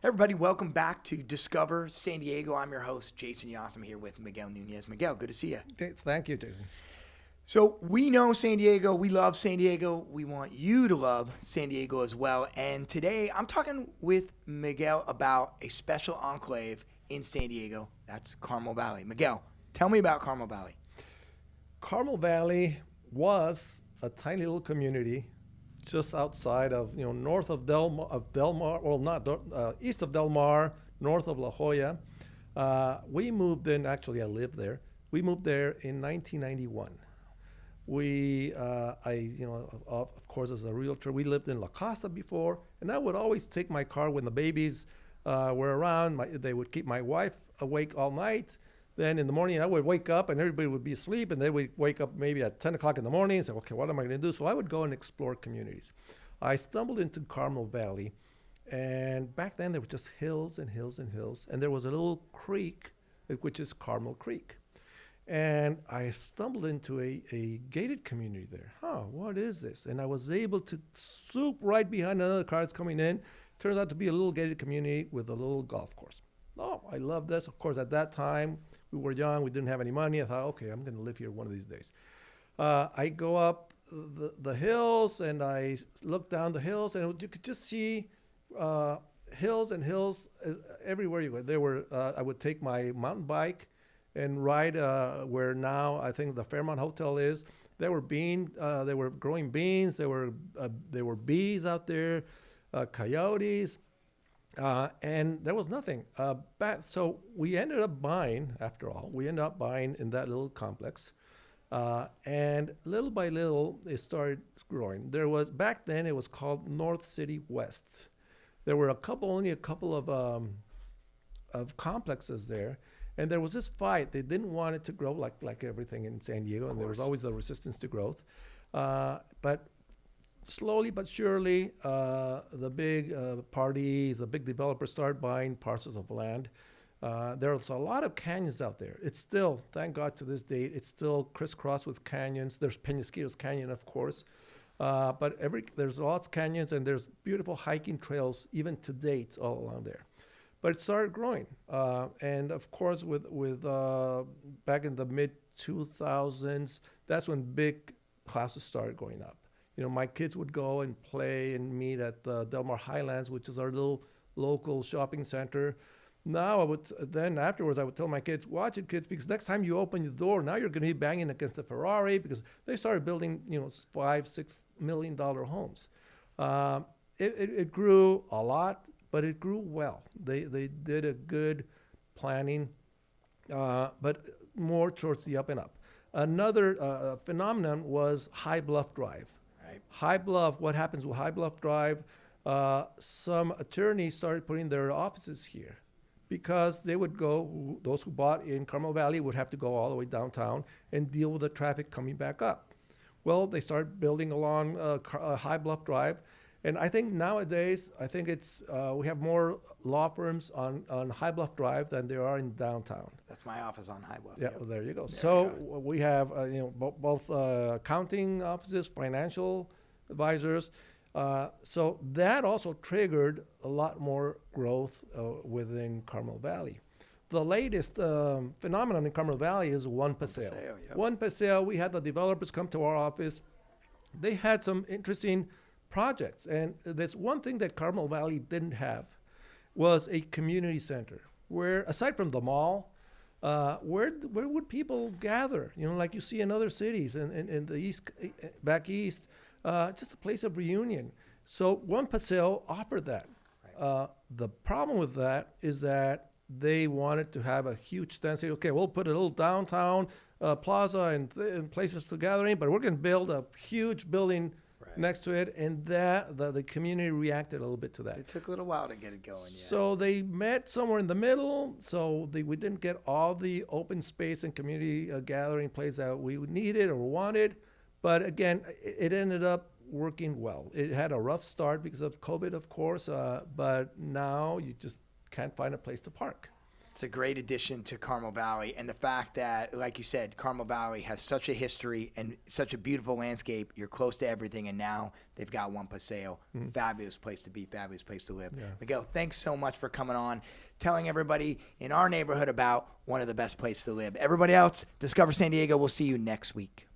Everybody, welcome back to Discover San Diego. I'm your host, Jason Yoss. I'm here with Miguel Nunez. Miguel, good to see you. Thank you, Jason. So we know San Diego. We love San Diego. We want you to love San Diego as well. And today I'm talking with Miguel about a special enclave in San Diego. That's Carmel Valley. Miguel, tell me about Carmel Valley. Carmel Valley was a tiny little community just outside of, north of Del Mar, well, not east of Del Mar, north of La Jolla. We moved in, actually I lived there. We moved there in 1991. Of course, as a realtor, we lived in La Costa before, and I would always take my car when the babies were around. They would keep my wife awake all night. Then in the morning, I would wake up and everybody would be asleep, and they would wake up maybe at 10 o'clock in the morning and say, okay, what am I going to do? So I would go and explore communities. I stumbled into Carmel Valley, and back then there were just hills and hills and hills, and there was a little creek, which is Carmel Creek. And I stumbled into a gated community there. What is this? And I was able to swoop right behind another car that's coming in. Turns out to be a little gated community with a little golf course. Oh, I love this. Of course, at that time, we were young. We didn't have any money. I thought, okay, I'm going to live here one of these days. I go up the hills, and I look down the hills, and you could just see hills and hills everywhere you go. I would take my mountain bike and ride where now I think the Fairmont Hotel is. They were growing beans. There were bees out there, coyotes. And there was nothing. So we ended up buying, after all, in that little complex. And little by little, it started growing. Back then, it was called North City West. There were only a couple of complexes there. And there was this fight. They didn't want it to grow like everything in San Diego, and there was always the resistance to growth. But slowly but surely, the big parties, the big developers start buying parcels of land. There's a lot of canyons out there. It's still, thank God to this date, it's still crisscrossed with canyons. There's Penasquitos Canyon, of course. But there's lots of canyons, and there's beautiful hiking trails even to date all along there. But it started growing. And of course, with back in the mid-2000s, that's when big houses started going up. My kids would go and play and meet at the Del Mar Highlands, which is our little local shopping center. Now afterwards, I would tell my kids, watch it, kids, because next time you open your door, now you're going to be banging against a Ferrari, because they started building, $5-6 million homes. It grew a lot, but it grew well. They did a good planning, but more towards the up and up. Another phenomenon was High Bluff Drive. Right. High Bluff, what happens with High Bluff Drive, some attorneys started putting their offices here because they would go, those who bought in Carmel Valley would have to go all the way downtown and deal with the traffic coming back up. Well, they started building along High Bluff Drive. And I think nowadays, we have more law firms on High Bluff Drive than there are in downtown. That's my office on High Bluff. Yeah, Yep. well, there you go. There So you go. we have both accounting offices, financial advisors. So that also triggered a lot more growth within Carmel Valley. The latest phenomenon in Carmel Valley is One Paseo. Yep. One Paseo, we had the developers come to our office. They had some interesting projects, and there's one thing that Carmel Valley didn't have was a community center where, aside from the mall, where would people gather? Like you see in other cities in the east, back east, just a place of reunion. So One Paseo offered that. Right. The problem with that is that they wanted to have a huge density. Okay, we'll put a little downtown plaza and places to gather in, but we're going to build a huge building next to it, and the community reacted a little bit to that. It took a little while to get it going, yeah. So they met somewhere in the middle, so we didn't get all the open space and community gathering place that we needed or wanted, but again, it ended up working well. It had a rough start because of COVID, of course, but now you just can't find a place to park. It's a great addition to Carmel Valley. And the fact that, like you said, Carmel Valley has such a history and such a beautiful landscape. You're close to everything. And now they've got one Paseo. Fabulous place to be, fabulous place to live. Yeah. Miguel, thanks so much for coming on, telling everybody in our neighborhood about one of the best places to live. Everybody else, Discover San Diego. We'll see you next week.